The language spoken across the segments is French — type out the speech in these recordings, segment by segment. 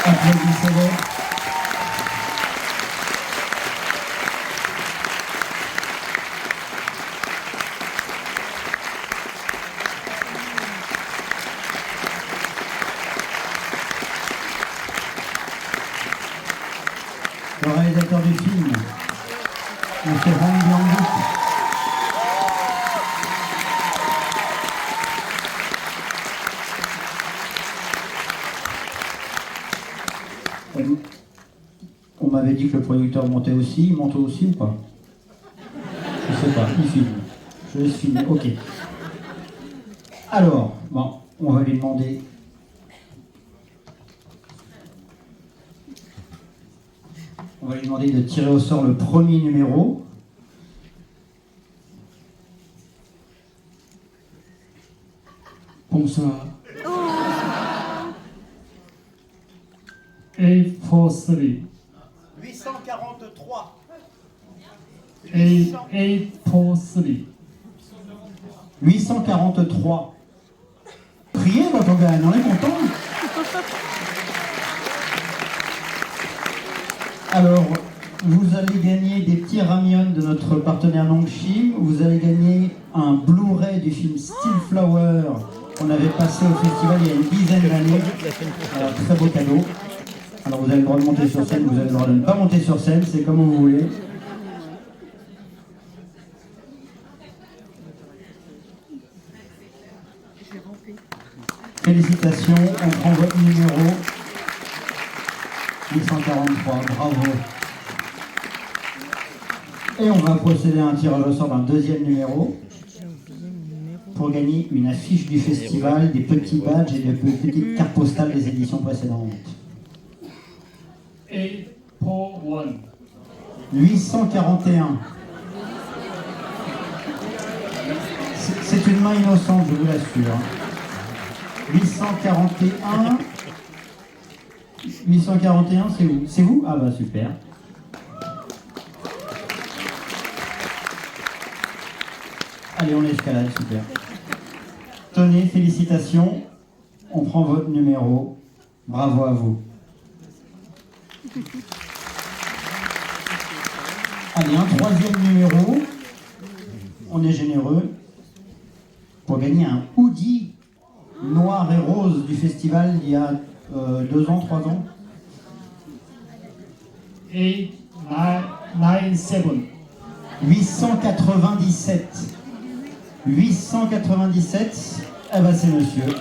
Applaudissez-le. Le réalisateur du film, M. Randy Angout. On m'avait dit que le producteur montait aussi, il monte aussi ou pas? Je sais pas, il filme. Je laisse filmer, ok. Alors, bon, on va lui demander. On va lui demander de tirer au sort le premier numéro. Bonsoir. A43. 843. A43. 843. Priez, votre gars, on est content. Alors, vous allez gagner des petits ramyons de notre partenaire Nongshim. Vous allez gagner un Blu-ray du film Still Flower qu'on avait passé au festival il y a une dizaine d'années. Très beau cadeau. Alors vous avez le droit de monter sur scène, vous avez le droit de ne pas monter sur scène, c'est comme vous voulez. Félicitations, on prend votre numéro 843, bravo. Et on va procéder à un tirage au sort d'un deuxième numéro pour gagner une affiche du festival, des petits badges et des petites cartes postales des éditions précédentes. A41. 841. C'est une main innocente, je vous l'assure. 841. 841, c'est où? C'est vous? Ah bah super. Allez, on escalade, super. Tenez, félicitations. On prend votre numéro. Bravo à vous. Allez, un troisième numéro. On est généreux. Pour gagner un hoodie noir et rose du festival il y a 2 ans, 3 ans. A97. 897. 897. Eh ben c'est monsieur.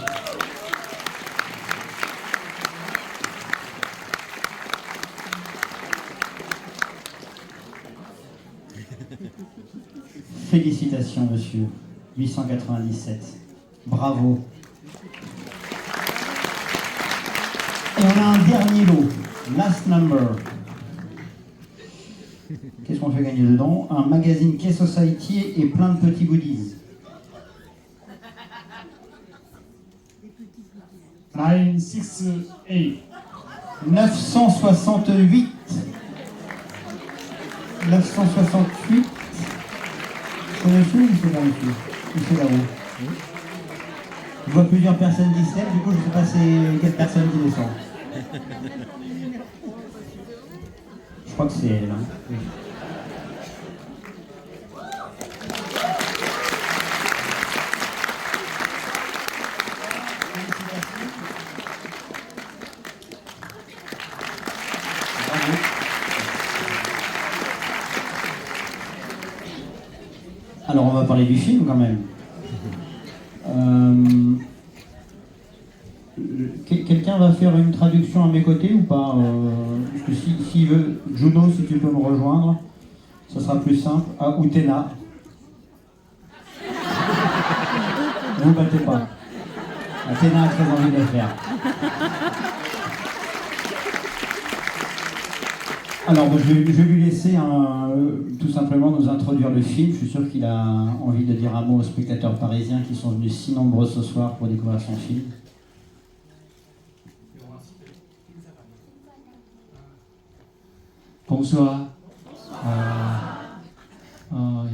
Félicitations monsieur. 897. Bravo. Et on a un dernier lot. Last number. Qu'est-ce qu'on fait gagner dedans? Un magazine K-Society et plein de petits goodies. 968. 968. 968. C'est monsieur ou c'est bon monsieur? Ou c'est là-haut? Je vois plusieurs personnes qui se lèvent, du coup je ne sais pas c'est quelle personne qui descend. Je crois que c'est elle. Hein. Oui. Bravo. Alors on va parler du film quand même. Quelqu'un va faire une traduction à mes côtés ou pas? Parce que s'il veut, Juno, si tu peux me rejoindre, ça sera plus simple. Ah, ou Téna. Ne vous battez pas. Téna a très envie de le faire. Alors, je vais lui laisser tout simplement nous introduire le film. Je suis sûr qu'il a envie de dire un mot aux spectateurs parisiens qui sont venus si nombreux ce soir pour découvrir son film. Bonsoir.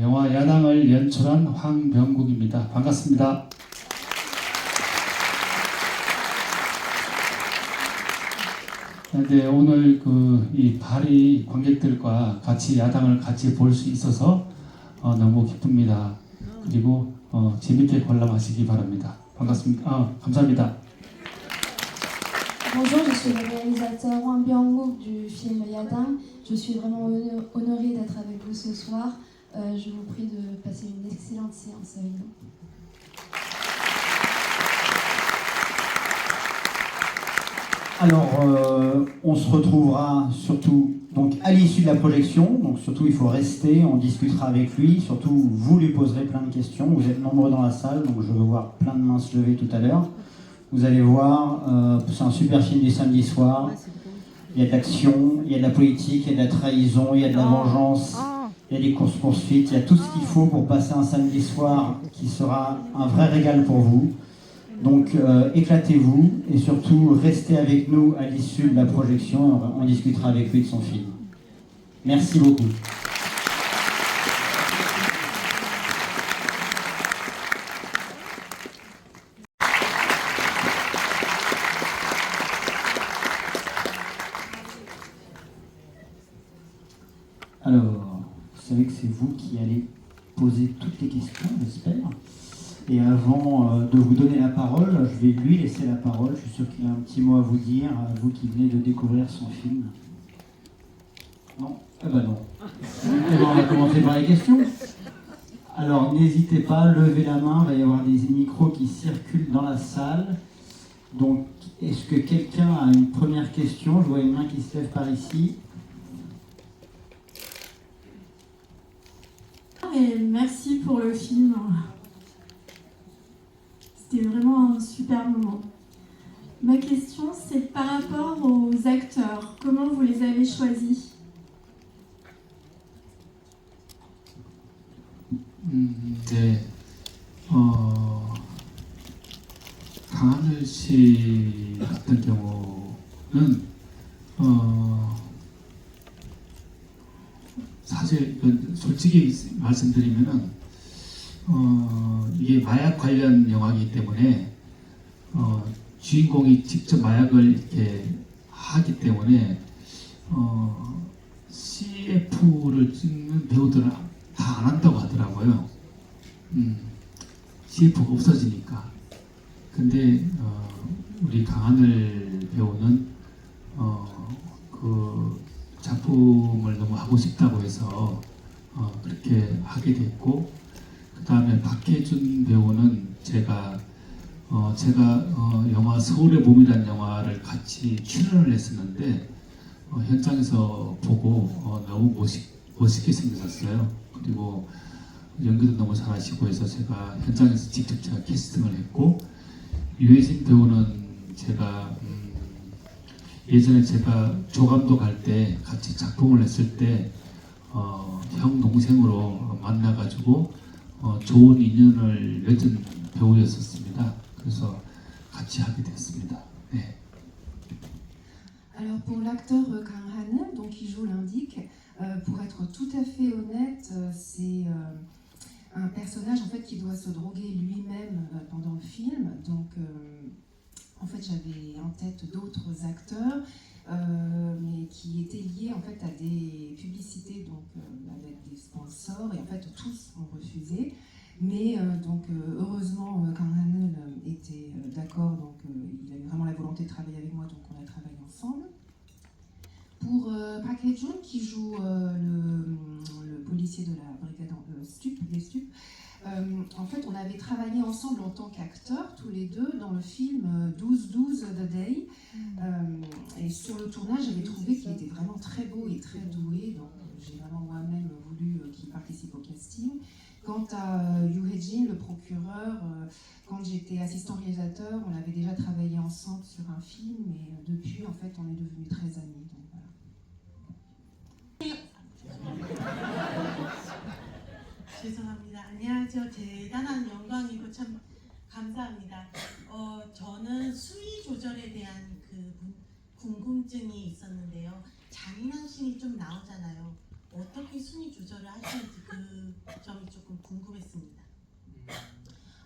영화 야당을 연출한 황병국입니다. 반갑습니다. 근데 오늘 이 파리 관객들과 같이 야당을 같이 볼 수 있어서 너무 기쁩니다. 그리고 재밌게 관람하시기 바랍니다. 반갑습니다. 감사합니다. Bonjour, je suis le réalisateur Wang Byung-wook du film Yadam. Je suis vraiment honorée d'être avec vous ce soir. Je vous prie de passer une excellente séance avec nous. Alors, on se retrouvera surtout donc, à l'issue de la projection. Donc surtout, il faut rester, on discutera avec lui. Surtout, vous lui poserez plein de questions. Vous êtes nombreux dans la salle, donc je veux voir plein de mains se lever tout à l'heure. Vous allez voir, c'est un super film du samedi soir. Il y a de l'action, il y a de la politique, il y a de la trahison, il y a de la vengeance, il y a des courses-poursuites. Il y a tout ce qu'il faut pour passer un samedi soir qui sera un vrai régal pour vous. Donc éclatez-vous et surtout restez avec nous à l'issue de la projection. On discutera avec lui de son film. Merci beaucoup. Alors, vous savez que c'est vous qui allez poser toutes les questions, j'espère. Et avant de vous donner la parole, je vais lui laisser la parole. Je suis sûr qu'il a un petit mot à vous dire, à vous qui venez de découvrir son film. Non? Eh ben non. Eh ben on va commencer par les questions. Alors n'hésitez pas, levez la main, il va y avoir des micros qui circulent dans la salle. Donc est-ce que quelqu'un a une première question? Je vois une main qui se lève par ici. Et merci pour le film. C'était vraiment un super moment. Ma question, c'est par rapport aux acteurs. Comment vous les avez choisis? 네, 강하늘 씨 같은 경우는 사실 솔직히 말씀드리면은 이게 마약 관련 영화이기 때문에 주인공이 직접 마약을 이렇게 하기 때문에 CF를 찍는 배우들은 다 안 한다고 하더라고요. CF가 없어지니까. 근데 우리 강하늘 배우는 그 작품을 너무 하고 싶다고 해서 그렇게 하게 됐고, 그 다음에 박해준 배우는 제가 영화 서울의 봄이라는 영화를 같이 출연을 했었는데 현장에서 보고 너무 멋있게 생겼어요. 그리고 연기도 너무 잘하시고 해서 제가 현장에서 직접 제가 캐스팅을 했고, 유해진 배우는 제가 예전에 제가 조감독 할 때 같이 작품을 했을 때 형 동생으로 만나가지고 좋은 인연을 맺은 배우였었습니다. 그래서 같이 하게 됐습니다. 네. Alors pour l'acteur Kang Han, donc qui joue l'indique, pour être tout à fait honnête, c'est un personnage en fait qui doit se droguer lui-même pendant le film. Donc en fait j'avais en tête d'autres acteurs, mais qui étaient liés en fait à des publicités donc avec des sponsors, et en fait tous ont refusé. Mais donc heureusement Kang Han était d'accord, donc il avait vraiment la volonté de travailler avec moi, donc on a travaillé ensemble. Pour Park Hae-jun qui joue le policier de la brigade des stupes, en fait on avait travaillé ensemble en tant qu'acteurs tous les deux dans le film 12-12 The Day, et sur le tournage j'avais trouvé qu'il était vraiment très beau et très doué, donc j'ai vraiment moi-même voulu qu'il participe au casting. Quant à Yoo Hae-jin, le procureur, quand j'étais assistant réalisateur, on avait déjà travaillé ensemble sur un film, et depuis, en fait, on est devenus très amis. Donc, voilà. 죄송합니다. 안녕하세요. 대단한 영광이고 참 감사합니다. 저는 수위 조절에 대한 궁금증이 있었는데요. 잔인한 씬이 좀 나오잖아요. 어떻게 순위 조절을 하시는지 그 점이 조금 궁금했습니다.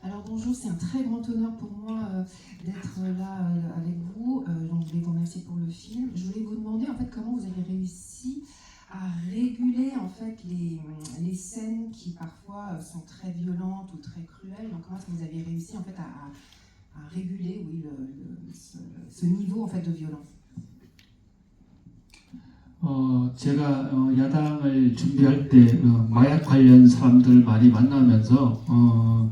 Alors bonjour, c'est un très grand honneur pour moi d'être là avec vous. Donc je voulais vous remercier pour le film. Je voulais vous demander en fait comment vous avez réussi à réguler en fait les scènes qui parfois sont très violentes ou très cruelles. Donc comment est-ce que vous avez réussi en fait à réguler ce niveau en fait de violence? 제가 야당을 준비할 때 마약 관련 사람들 많이 만나면서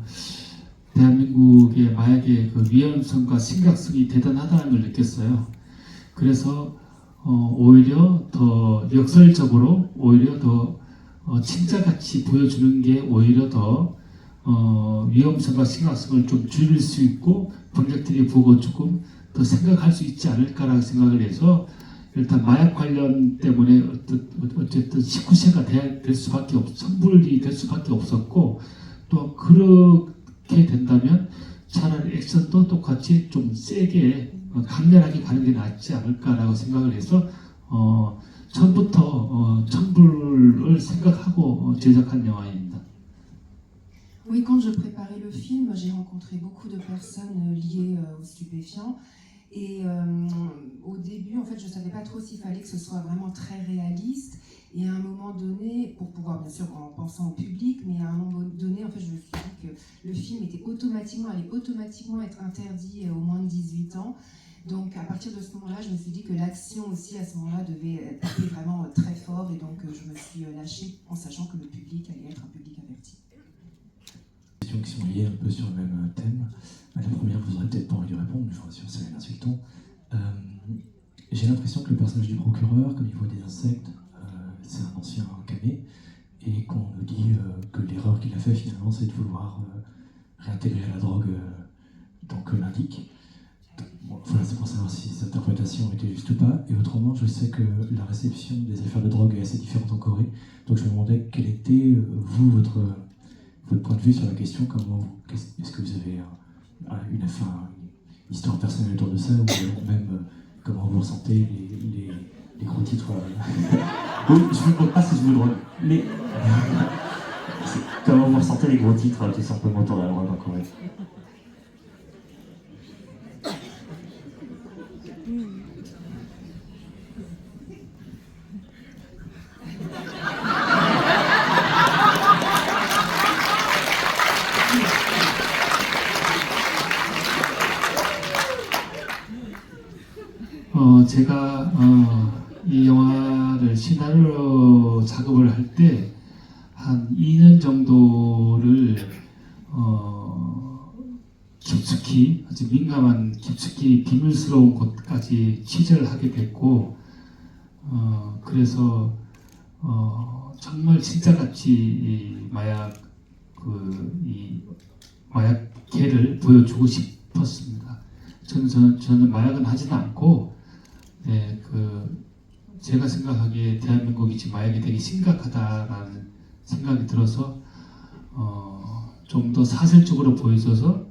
대한민국의 마약의 그 위험성과 심각성이 대단하다는 걸 느꼈어요. 그래서 오히려 더 역설적으로 오히려 더 친자같이 보여주는 게 오히려 더 위험성과 심각성을 좀 줄일 수 있고 관객들이 보고 조금 더 생각할 수 있지 않을까라고 생각을 해서 일단 마약 관련 때문에 어쨌든 19세가 될 수밖에 선불이 될 수밖에 없었고 또 그렇게 된다면 차라리 액션도 똑같이 좀 세게 강렬하게 가는 게 낫지 않을까라고 생각을 해서 처음부터 천불을 생각하고 제작한 영화입니다. Oui, quand je préparais le film, j'ai rencontré beaucoup de personnes liées aux stupéfiants. Et au début, en fait, je ne savais pas trop s'il fallait que ce soit vraiment très réaliste. Et à un moment donné, pour pouvoir, bien sûr, en pensant au public, mais à un moment donné, en fait, je me suis dit que le film allait automatiquement être interdit aux moins de 18 ans. Donc, à partir de ce moment-là, je me suis dit que l'action aussi, à ce moment-là, devait être vraiment très fort. Et donc, je me suis lâchée en sachant que le public allait être un public averti. Questions qui sont liées un peu sur le même thème. La première, vous n'aurez peut-être pas envie de répondre, mais je vous rassure, c'est l'insultant. J'ai l'impression que le personnage du procureur, comme il voit des insectes, c'est un ancien camé, et qu'on nous dit que l'erreur qu'il a fait finalement, c'est de vouloir réintégrer la drogue dans que l'indique. Bon, voilà, c'est pour savoir si cette interprétation était juste ou pas. Et autrement, je sais que la réception des affaires de drogue est assez différente en Corée, donc je me demandais quel était, vous, votre point de vue sur la question. Est-ce que vous avez une histoire personnelle autour de ça, ou même comment vous ressentez les gros titres Oui, je ne vous demande pas si je vous drogue, mais comment vous ressentez les gros titres tout simplement autour de la drogue en Corée? 제가 이 영화를 시나리오 작업을 할 때 한 2년 정도를 깊숙이 아주 민감한 깊숙이 비밀스러운 곳까지 취재를 하게 됐고 그래서 정말 진짜같이 이 마약계를 보여주고 싶었습니다. 저는 마약은 하지는 않고 제가 생각하기에 대한민국이 지금 마약이 되게 심각하다라는 생각이 들어서 좀 더 사실적으로 보여줘서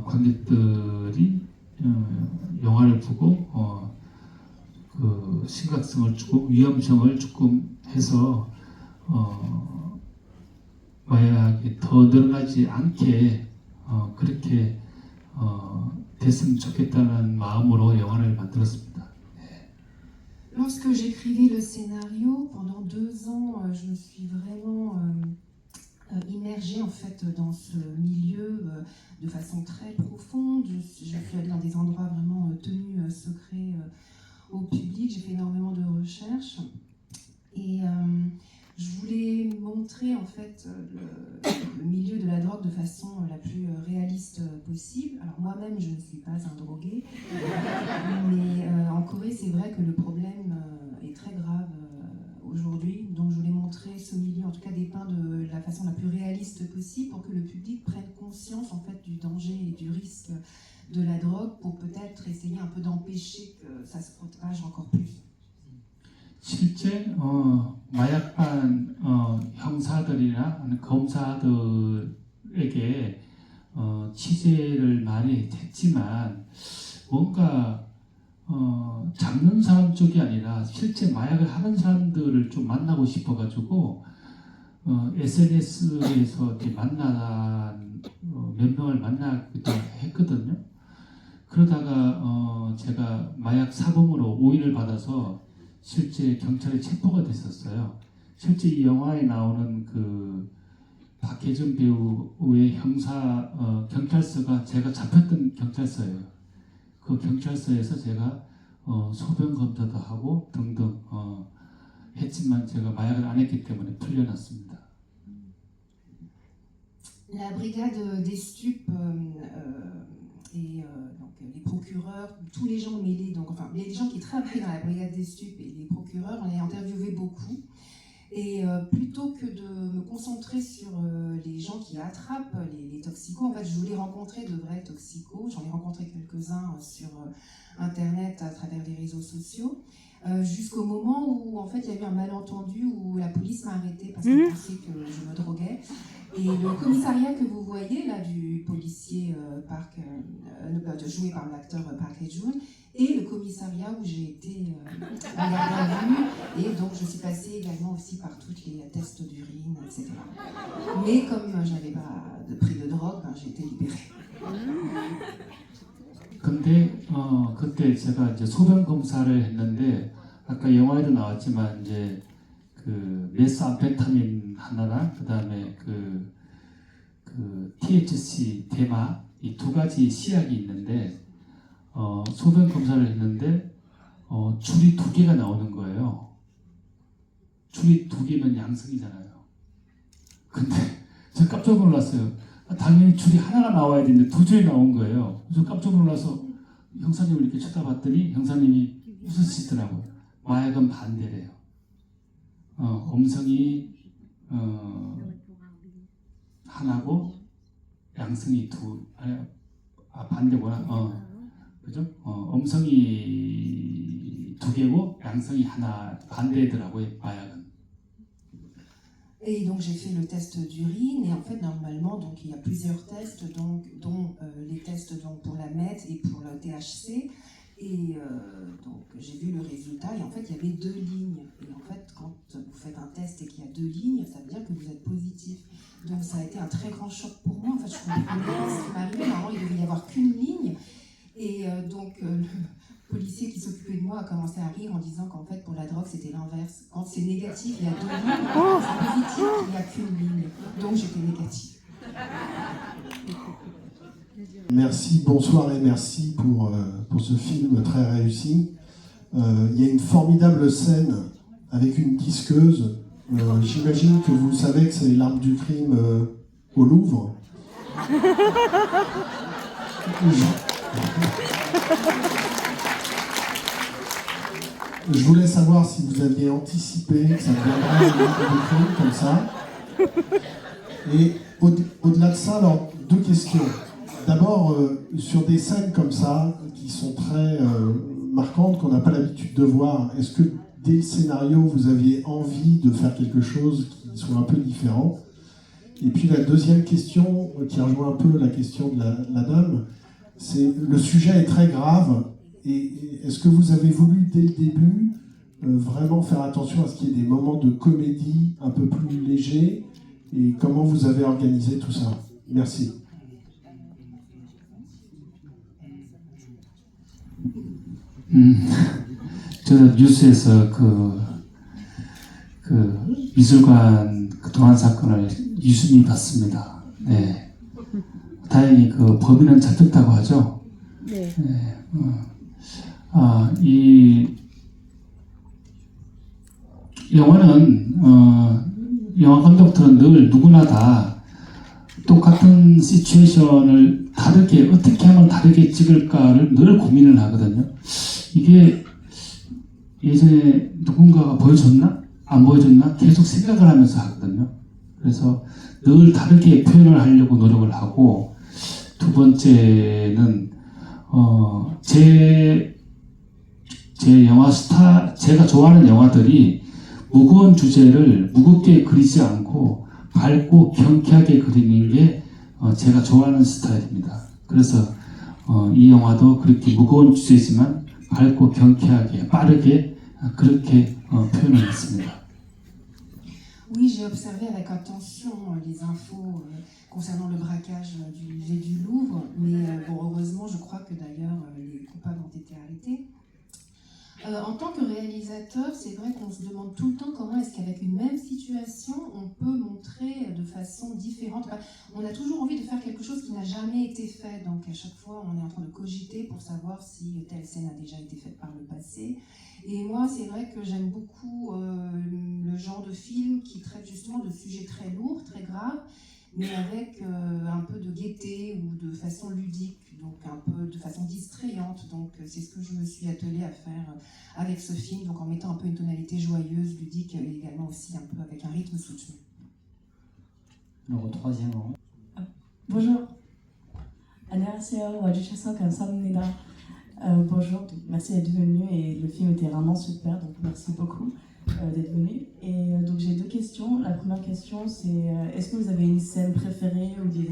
관객들이 영화를 보고 그 심각성을 조금 위험성을 조금 해서 마약이 더 늘어나지 않게 그렇게 됐으면 좋겠다는 마음으로 영화를 만들었습니다. Lorsque j'écrivais le scénario, pendant 2 ans, je me suis vraiment immergée en fait dans ce milieu de façon très profonde. Je suis allée dans des endroits vraiment tenus secrets au public. J'ai fait énormément de recherches et je voulais montrer en fait le milieu de la drogue de façon la plus réaliste possible. Alors moi-même, je ne suis pas un drogué, mais en Corée, c'est vrai que le problème est très grave aujourd'hui. Donc je voulais montrer ce milieu, en tout cas dépeint de la façon la plus réaliste possible pour que le public prenne conscience en fait du danger et du risque de la drogue pour peut-être essayer un peu d'empêcher que ça se propage encore plus. 실제 마약반 형사들이나 검사들에게 취재를 많이 했지만 뭔가 잡는 사람 쪽이 아니라 실제 마약을 하는 사람들을 좀 만나고 싶어가지고 SNS에서 이렇게 만난 몇 명을 만나기도 했거든요. 그러다가 제가 마약 사범으로 오인을 받아서 실제 경찰에 체포가 됐었어요. 실제 이 영화에 나오는 그 박해준 배우의 경찰서가 제가 잡혔던 경찰서예요. 그 경찰서에서 제가 소변 검사도 하고 등등 했지만 제가 마약을 안 했기 때문에 풀려났습니다. La brigade des stupes et donc les procureurs, tous les gens mêlés, donc enfin les gens qui travaillent dans la brigade des stupes et les procureurs, on les a interviewés beaucoup. Et plutôt que de me concentrer sur les gens qui attrapent les toxicos, en fait je voulais rencontrer de vrais toxicos. J'en ai rencontré quelques-uns sur internet à travers les réseaux sociaux. Jusqu'au moment où en fait il y a eu un malentendu où la police m'a arrêté parce qu'ils pensaient que je me droguais. Et le commissariat que vous voyez là du policier joué par l'acteur Park Hae-joon et le commissariat où j'ai été en garde à vue, et donc je suis passée également aussi par tous les tests d'urine, etc. Mais comme je n'avais pas de pris de drogue, j'ai été libérée. 근데 그때 제가 이제 소변 검사를 했는데 아까 영화에도 나왔지만 이제 그 메스암페타민 하나랑 그다음에 그 THC 대마 이 두 가지 시약이 있는데 소변 검사를 했는데 줄이 2개가 나오는 거예요. 줄이 2개면 양성이잖아요. 근데 제가 깜짝 놀랐어요. 당연히 줄이 하나가 나와야 되는데 2줄이 나온 거예요. 그래서 깜짝 놀라서 형사님을 이렇게 쳐다봤더니 형사님이 웃으시더라고요. 마약은 반대래요. 음성이 하나고 양성이 반대구나. 그죠? 음성이 2개고 양성이 하나 반대더라고요. 마약은. Et donc j'ai fait le test d'urine et en fait normalement donc il y a plusieurs tests dont les tests donc pour la MET et pour le THC et donc j'ai vu le résultat et en fait il y avait 2 lignes et en fait quand vous faites un test et qu'il y a 2 lignes ça veut dire que vous êtes positif, donc ça a été un très grand choc pour moi. En fait je comprenais pas ce qui m'arrivait. Normalement il devait y avoir qu'une ligne et donc le policier qui s'occupait de moi a commencé à rire en disant qu'en fait pour la drogue c'était l'inverse. Quand c'est négatif il y a 2 lignes, quand c'est positif il n'y a qu'une ligne. Donc j'étais négative. Merci, bonsoir et merci pour ce film très réussi. Il y a une formidable scène avec une disqueuse. J'imagine que vous savez que c'est l'arme du crime au Louvre. Je voulais savoir si vous aviez anticipé que ça deviendrait une arme du crime comme ça. Et au-delà de ça, alors 2 questions. D'abord, sur des scènes comme ça, qui sont très marquantes, qu'on n'a pas l'habitude de voir, est-ce que dès le scénario, vous aviez envie de faire quelque chose qui soit un peu différent? Et puis la deuxième question, qui rejoint un peu la question de la dame, c'est le sujet est très grave, et est-ce que vous avez voulu, dès le début, vraiment faire attention à ce qu'il y ait des moments de comédie un peu plus légers, et comment vous avez organisé tout ça? Merci. 저는 뉴스에서 그 미술관 그 도난 사건을 유심히 봤습니다. 네. 다행히 그 범인은 잡혔다고 하죠. 네. 이 영화는 영화 감독들은 늘 누구나 다 똑같은 시츄에이션을 다르게 어떻게 하면 다르게 찍을까를 늘 고민을 하거든요. 이게 예전에 누군가가 보여줬나? 안 보여줬나? 계속 생각을 하면서 하거든요. 그래서 늘 다르게 표현을 하려고 노력을 하고, 2번째는 제 영화 제가 좋아하는 영화들이 무거운 주제를 무겁게 그리지 않고 밝고 경쾌하게 그리는 게 제가 좋아하는 스타일입니다. 그래서 이 영화도 그렇게 무거운 주제지만 밝고 경쾌하게 빠르게 그렇게 표현을 했습니다. Oui, j'ai observé avec attention les infos concernant le braquage du musée du Louvre, mais bon, heureusement, je crois que d'ailleurs les coupables ont été arrêtés. En tant que réalisateur, c'est vrai qu'on se demande tout le temps comment est-ce qu'avec une même situation, on peut montrer de façon différente. Enfin, on a toujours envie de faire quelque chose qui n'a jamais été fait, donc à chaque fois, on est en train de cogiter pour savoir si telle scène a déjà été faite par le passé. Et moi, c'est vrai que j'aime beaucoup le genre de film qui traite justement de sujets très lourds, très graves, mais avec un peu de gaieté ou de façon ludique, donc un peu de façon distrayante. Donc c'est ce que je me suis attelée à faire avec ce film, donc en mettant un peu une tonalité joyeuse, ludique et également aussi un peu avec un rythme soutenu. Alors au troisième rang. Bonjour. 안녕하세요. 와주셔서 감사합니다. Bonjour, donc, merci d'être venu et le film était vraiment super, donc merci beaucoup d'être venu. Et donc j'ai 2 questions. La première question c'est est-ce que vous avez une scène préférée ou des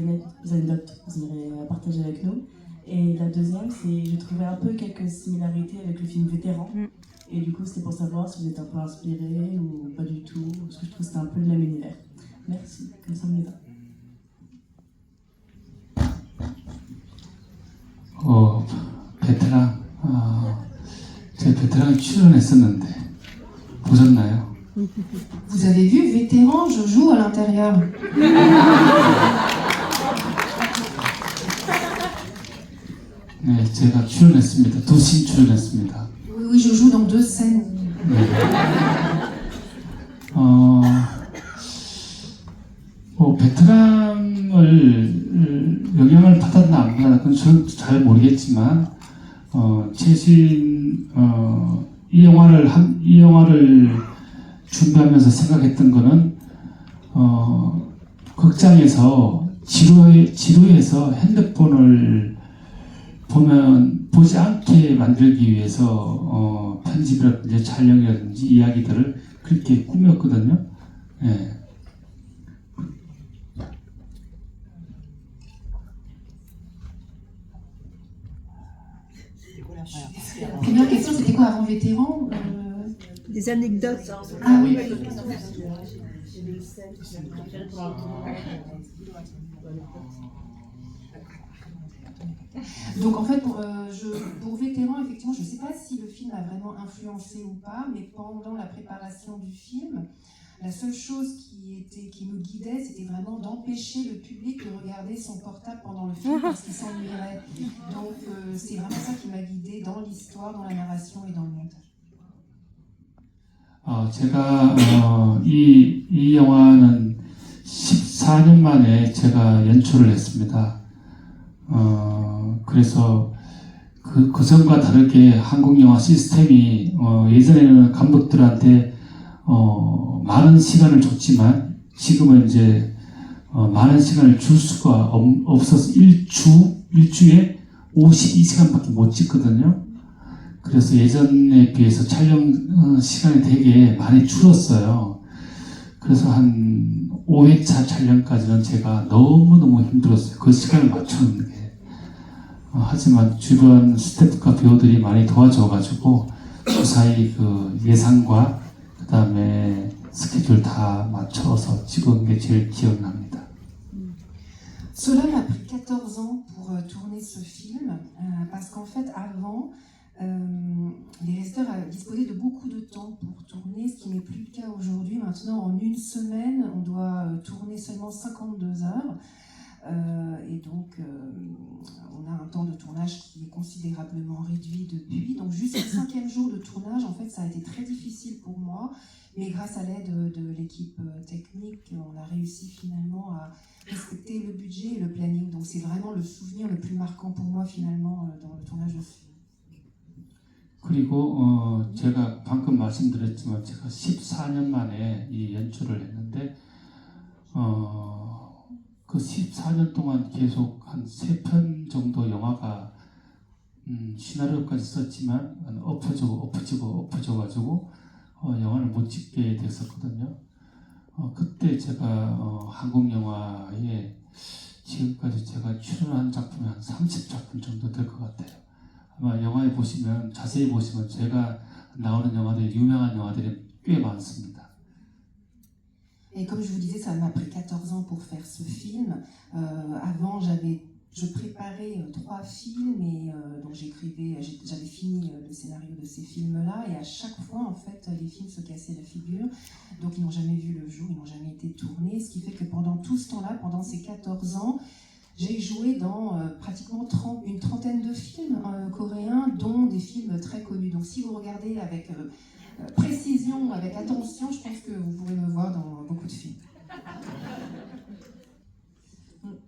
anecdotes que vous aimeriez partager avec nous? Et la deuxième c'est j'ai trouvé un peu quelques similarités avec le film Vétéran. Et du coup c'est pour savoir si vous êtes un peu inspiré ou pas du tout, parce que je trouve que c'était un peu le même univers. Merci, 감사합니다. 베테랑, 제가 베테랑 출연했었는데 보셨나요? Vous avez vu Vétéran, je joue à l'intérieur. 네, 제가 출연했습니다. 2씬 출연했습니다. Oui, oui, je joue dans 2 scènes. 네. 베테랑을 영향을 받았나 안 받았나 그건 저는 잘 모르겠지만 최신 이 영화를 준비하면서 생각했던 거는 극장에서 지루해서 핸드폰을 보지 않게 만들기 위해서 편집이라든지 촬영이라든지 이야기들을 그렇게 꾸몄거든요. 예. La première question, c'était quoi avant Vétéran Des anecdotes. Ah oui. Donc en fait, pour Vétéran, effectivement, je ne sais pas si le film a vraiment influencé ou pas, mais pendant la préparation du film, la seule chose qui me guidait, c'était vraiment d'empêcher le public de regarder son portable pendant le film parce qu'il s'ennuierait. Donc c'est vraiment ça qui m'a guidée dans l'histoire, dans la narration et dans le montage. 제가 이 영화는 14년 만에 제가 연출을 했습니다. 그래서 그 전과 다르게 한국 영화 시스템이 예전에는 감독들한테 많은 시간을 줬지만 지금은 이제 많은 시간을 줄 수가 없어서 일주에 52시간밖에 못 찍거든요. 그래서 예전에 비해서 촬영 시간이 되게 많이 줄었어요. 그래서 한 5회차 촬영까지는 제가 너무너무 힘들었어요. 그 시간을 맞추는 게. 하지만 주변 스태프과 배우들이 많이 도와줘가지고 무사히 그 예상과 그 다음에 스케줄 다 맞춰서 찍은 게 제일 기억납니다. Cela m'a pris 14 ans pour tourner ce film, parce qu'en fait, avant, les réalisateurs disposaient de beaucoup de temps pour tourner, ce qui n'est plus le cas aujourd'hui. Maintenant, en une semaine, on doit tourner seulement 52 heures. Et donc, on a un temps de tournage qui est considérablement réduit depuis. Donc, juste le 5e jour de tournage, en fait, ça a été très difficile pour moi. Mais grâce à l'aide de l'équipe technique, on a réussi finalement à respecter le budget et le planning. Donc, c'est vraiment le souvenir le plus marquant pour moi, finalement, dans le tournage de ce film. 그리고 제가 방금 말씀드렸지만 제가 14년 만에 이 연출을 했는데 그 14년 동안 계속 한 3편 정도 영화가 시나리오까지 썼지만 엎어져가지고 영화를 못 찍게 됐었거든요. 그때 제가 한국 영화에 지금까지 제가 출연한 작품이 한 30작품 정도 될 것 같아요. 아마 영화에 보시면 자세히 보시면 제가 나오는 영화들이 유명한 영화들이 꽤 많습니다. Et comme je vous disais, ça m'a pris 14 ans pour faire ce film. Avant, je préparais 3 films et donc j'avais fini le scénario de ces films-là et à chaque fois, en fait, les films se cassaient la figure. Donc ils n'ont jamais vu le jour, ils n'ont jamais été tournés. Ce qui fait que pendant tout ce temps-là, pendant ces 14 ans, j'ai joué dans pratiquement une trentaine de films coréens, dont des films très connus. Donc si vous regardez avec précision, avec attention, je pense que vous pourrez me voir dans beaucoup de films.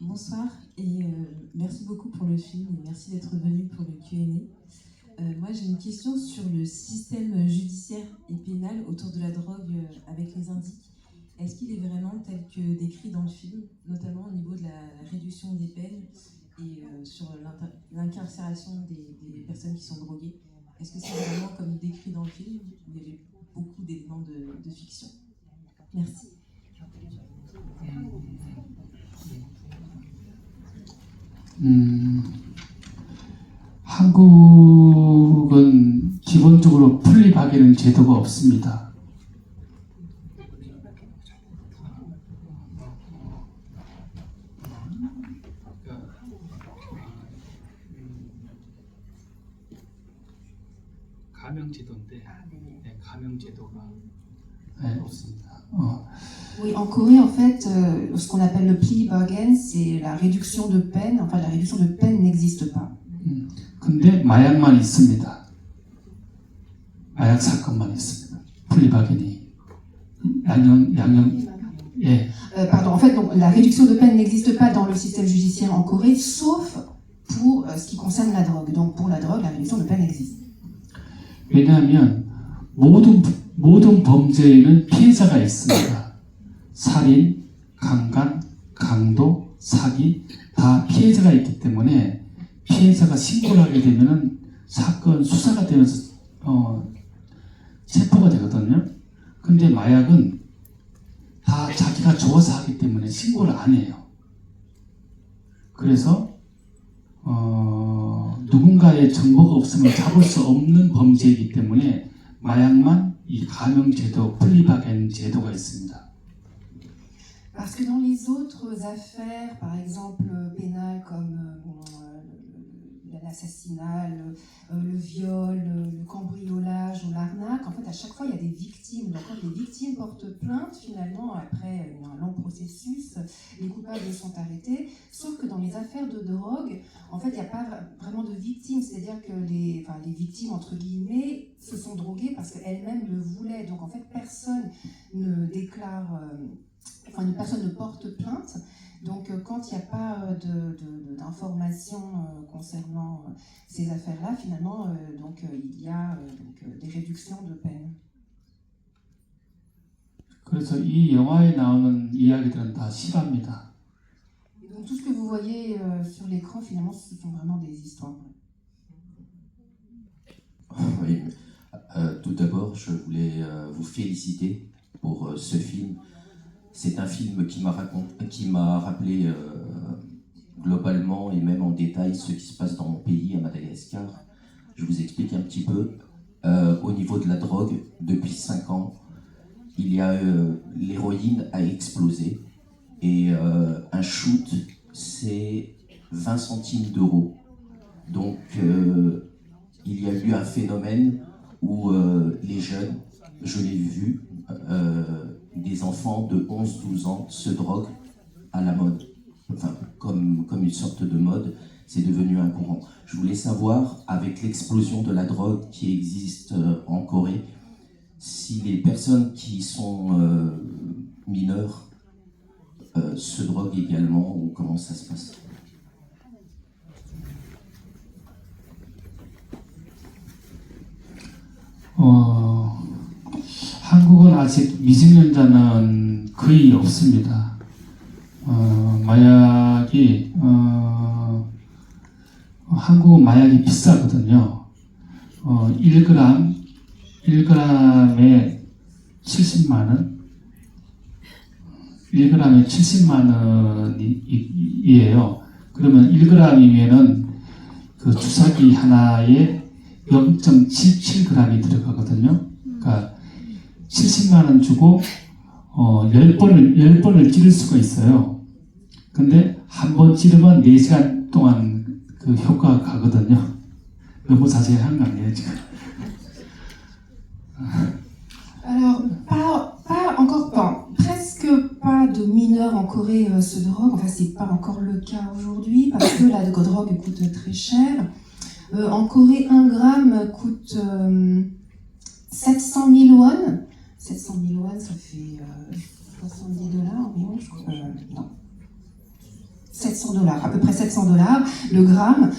Bonsoir et merci beaucoup pour le film et merci d'être venu pour le Q&A. Moi j'ai une question sur le système judiciaire et pénal autour de la drogue avec les indices. Est-ce qu'il est vraiment tel que décrit dans le film, notamment au niveau de la réduction des peines et sur l'incarcération des personnes qui sont droguées? Est-ce que c'est vraiment comme décrit dans le film où il y avait beaucoup d'éléments de fiction? Merci. 한국은 기본적으로 플립하게는 제도가 없습니다. 가명제도인데 가명제도가 없습니다. Oui, en Corée, en fait, ce qu'on appelle le plea bargain, c'est la réduction de peine. Enfin, la réduction de peine n'existe pas. 근데 마약만 있습니다. 마약 사건만 있습니다. 플리 바겐이 Pardon, en fait, donc, la réduction de peine n'existe pas dans le système judiciaire en Corée, sauf pour ce qui concerne la drogue. Donc, pour la drogue, la réduction de peine existe. 왜냐하면 모든 범죄에는 피해자가 있습니다. 살인, 강간, 강도, 사기 다 피해자가 있기 때문에 피해자가 신고를 하게 되면은 사건 수사가 되면서 체포가 되거든요. 근데 마약은 다 자기가 좋아서 하기 때문에 신고를 안 해요. 그래서 누군가의 정보가 없으면 잡을 수 없는 범죄이기 때문에 마약만 이 가명제도, 플리바겐 제도가 있습니다. Parce que dans les autres affaires, par exemple pénales comme l'assassinat, le viol, le cambriolage ou l'arnaque, en fait à chaque fois il y a des victimes. Donc quand les victimes portent plainte, finalement après un long processus, les coupables sont arrêtés. Sauf que dans les affaires de drogue, en fait il n'y a pas vraiment de victimes. C'est-à-dire que les victimes entre guillemets se sont droguées parce qu'elles-mêmes le voulaient. Donc en fait personne ne déclare... Enfin, personne ne porte plainte. Donc, quand il n'y a pas d'informations concernant ces affaires-là, finalement, il y a des réductions de peine. 그래서 이 영화에 나오는 이야기들은 다 실화입니다. Et donc, tout ce que vous voyez sur l'écran, finalement, ce sont vraiment des histoires. Oui. Tout d'abord, je voulais vous féliciter pour ce film. C'est un film qui m'a rappelé globalement et même en détail ce qui se passe dans mon pays, à Madagascar. Je vous explique un petit peu. Au niveau de la drogue, depuis 5 ans, l'héroïne a explosé. Et un shoot, c'est 20 centimes d'euros. Donc, il y a eu un phénomène où les jeunes, je l'ai vu, des enfants de 11-12 ans se droguent à la mode, enfin comme une sorte de mode, c'est devenu un courant. Je voulais savoir, avec l'explosion de la drogue qui existe en Corée, si les personnes qui sont mineures se droguent également ou comment ça se passe. 한국은 아직 미성년자는 거의 없습니다. 마약이 한국은 마약이 비싸거든요. 1g에 70만 원, 1g에 70만 원이에요. 그러면 1g이면은 그 주사기 하나에 0.77g이 들어가거든요. 그러니까 70만 원 주고 10번을 찌를 수가 있어요. 근데 한 번 찌르면 4시간 동안 그 효과가 가거든요. 너무 자세히 한 거 아니에요, 지금? Alors, encore pas, presque pas de mineurs en Corée se droguent. Enfin, c'est pas encore le cas aujourd'hui parce que la drogue coûte très cher. En Corée, 1 gramme coûte 700 000 won. 700 000 won, ça fait $70 environ, je crois. Non. $700, à peu près $700 le gramme.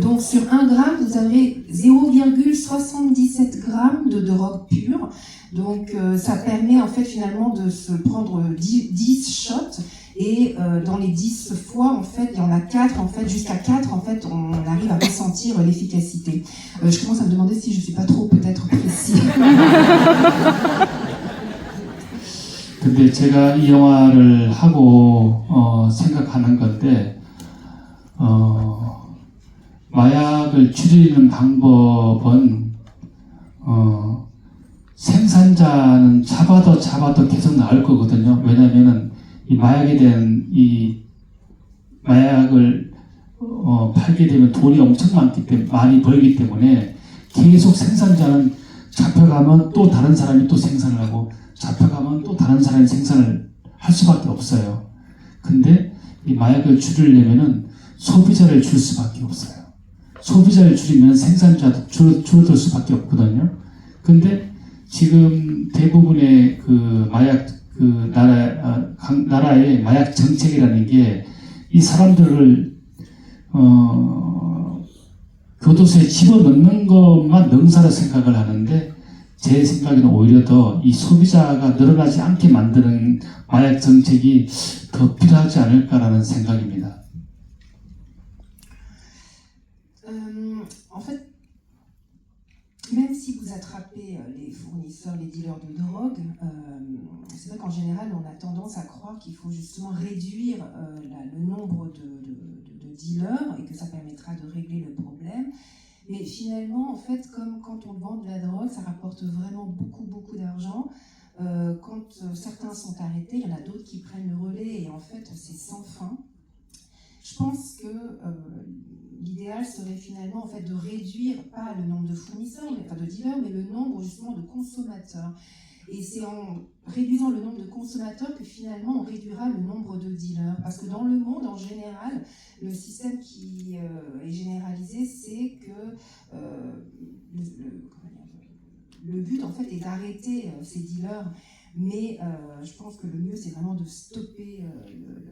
Donc sur 1 gramme, vous avez 0,77 grammes de drogue pure. Donc ça permet en fait finalement de se prendre 10 shots et dans les 10 fois en fait il y en a 4 en fait, jusqu'à 4 en fait on arrive à ressentir l'efficacité. Je commence à me demander si je suis pas trop peut-être précis. 근데 제가 이 영화를 하고 생각하는 건데 마약을 줄이는 방법은 생산자는 잡아도 계속 나올 거거든요. 왜냐하면은 이 마약에 대한 이 마약을 팔게 되면 돈이 엄청 많이 벌기 때문에 계속 생산자는 잡혀가면 또 다른 사람이 또 생산을 하고 잡혀가면 또 다른 사람이 생산을 할 수밖에 없어요. 근데 이 마약을 줄이려면은 소비자를 줄 수밖에 없어요. 소비자를 줄이면 생산자도 줄어들 수밖에 없거든요. 근데 지금 대부분의 그 마약 그 나라의 마약 정책이라는 게 이 사람들을 교도소에 집어넣는 것만 능사로 생각을 하는데 제 생각에는 오히려 더 이 소비자가 늘어나지 않게 만드는 마약 정책이 더 필요하지 않을까라는 생각입니다. En fait, même si vous attrapez les fournisseurs, les dealers de drogue, c'est vrai qu'en général, on a tendance à croire qu'il faut justement réduire le nombre de dealers et que ça permettra de régler le problème. Mais finalement, en fait, comme quand on vend de la drogue, ça rapporte vraiment beaucoup d'argent. Quand certains sont arrêtés, il y en a d'autres qui prennent le relais et en fait, c'est sans fin. Je pense que l'idéal serait finalement en fait de réduire pas le nombre de fournisseurs, de dealers, mais le nombre justement de consommateurs. Et c'est en réduisant le nombre de consommateurs que finalement on réduira le nombre de dealers. Parce que dans le monde en général, le système qui est généralisé, c'est que le but en fait est d'arrêter ces dealers. Mais je pense que le mieux c'est vraiment de stopper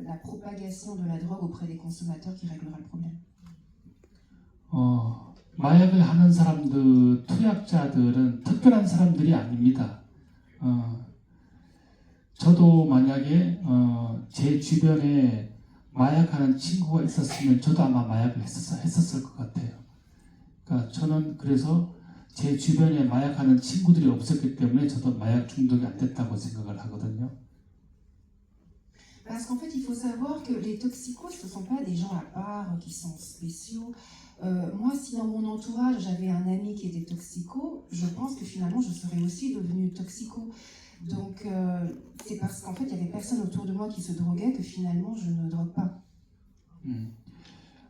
la propagation de la drogue auprès des consommateurs qui réglera le problème. 마약을 하는 사람들, 투약자들은 특별한 사람들이 아닙니다. 저도 만약에 제 주변에 마약하는 친구가 있었으면 저도 아마 마약을 했었을 것 같아요. 그러니까 저는 그래서 제 주변에 마약하는 친구들이 없었기 때문에 저도 마약 중독이 안 됐다고 생각을 하거든요. Parce qu'en fait, il faut savoir que les toxicos, ce ne sont pas des gens à part qui sont spéciaux. Moi, si dans mon entourage, j'avais un ami qui était toxico, je pense que finalement, je serais aussi devenue toxico. Donc, c'est parce qu'en fait, il n'y avait personne autour de moi qui se droguait que finalement, je ne drogue pas.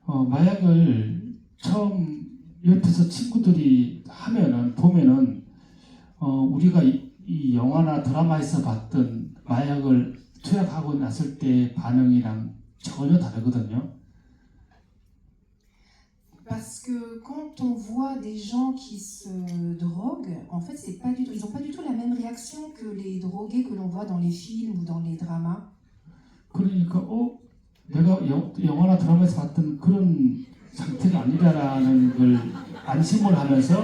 마약을 처음 옆에서 친구들이 보면은 우리가 이 영화나 드라마에서 봤던 마약을 투약하고 났을 때 반응이랑 전혀 다르거든요. Parce que quand on voit des gens qui se droguent, en fait, c'est pas du tout, ils n'ont pas du tout la même réaction que les drogués que l'on voit dans les films ou dans les dramas. 그러니까 내가 영화나 드라마에서 봤던 그런 상태가 아니라는 걸 안심을 하면서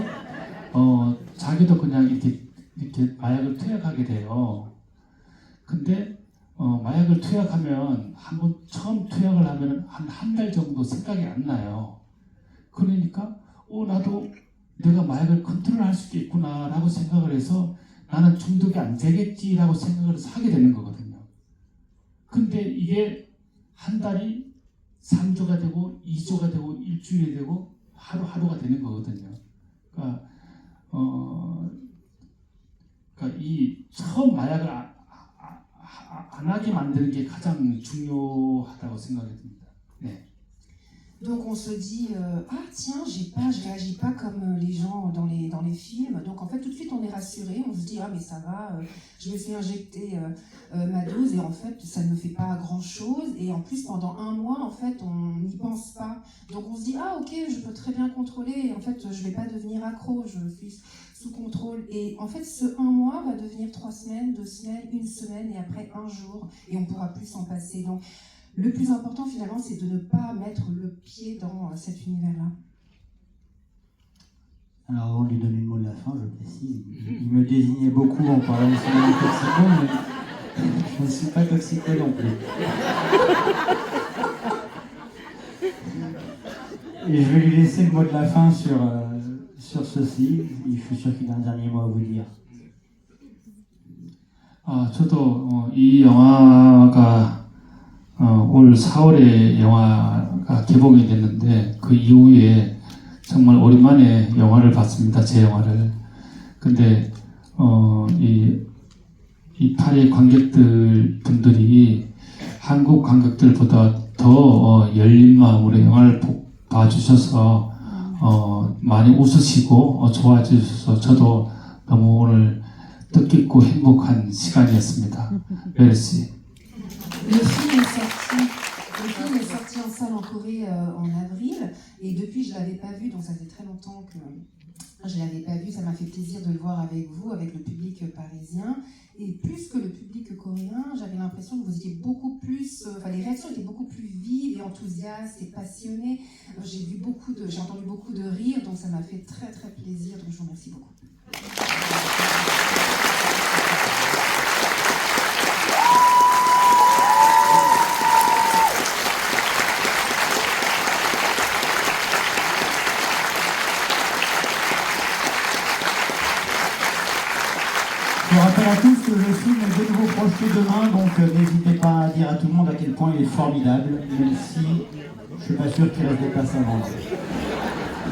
자기도 그냥 이렇게 마약을 투약하게 돼요. 근데 마약을 투약하면 한번 처음 투약을 하면 한 달 정도 생각이 안 나요. 그러니까 나도 내가 마약을 컨트롤할 수 있겠구나라고 생각을 해서 나는 중독이 안 되겠지라고 생각을 하게 되는 거거든요. 근데 이게 한 달이 3주가 되고 2주가 되고 일주일이 되고 하루가 되는 거거든요. 그러니까 이 처음 마약을 안 하게 만드는 게 가장 중요하다고 생각이 듭니다. 네. Donc on se dit ah tiens je réagis pas comme les gens dans les films, donc en fait tout de suite on est rassuré, on se dit ah mais ça va, je me suis injecté ma dose et en fait ça ne fait pas grand chose, et en plus pendant un mois en fait on n'y pense pas, donc on se dit ah ok je peux très bien contrôler, et en fait je vais pas devenir accro, je suis sous contrôle, et en fait ce un mois va devenir 3 semaines, 2 semaines, 1 semaine et après 1 jour, et on pourra plus s'en passer. Donc le plus important finalement, c'est de ne pas mettre le pied dans cet univers-là. Alors avant de lui donner le mot de la fin, je précise, il me désignait beaucoup en parlant de son ami toxico, mais je ne suis pas toxico non plus. Et je vais lui laisser le mot de la fin sur ceci. Je suis sûr qu'il a un dernier mot à vous dire. 저도 이 영화가 올 4월에 영화가 개봉이 됐는데 그 이후에 정말 오랜만에 영화를 봤습니다. 제 영화를. 근데 이 파리 관객분들이 한국 관객들보다 더 열린 마음으로 영화를 봐주셔서 많이 웃으시고 좋아해 주셔서 저도 너무 오늘 뜻깊고 행복한 시간이었습니다. 메르시. Le film est sorti en salle en Corée en avril, et depuis je ne l'avais pas vu, donc ça fait très longtemps que je ne l'avais pas vu, ça m'a fait plaisir de le voir avec vous, avec le public parisien, et plus que le public coréen, j'avais l'impression que vous étiez beaucoup plus, les réactions étaient beaucoup plus vives et enthousiastes et passionnées, j'ai entendu beaucoup de rires, donc ça m'a fait très très plaisir, donc je vous remercie beaucoup. Je rappelle à tous que le film est de nouveau projeté demain, donc n'hésitez pas à dire à tout le monde à quel point il est formidable, même si je suis pas sûr qu'il reste des places à vendre.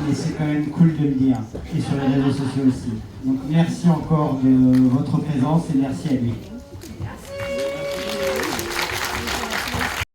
Mais c'est quand même cool de le dire, et sur les réseaux sociaux aussi. Donc merci encore de votre présence et merci à lui.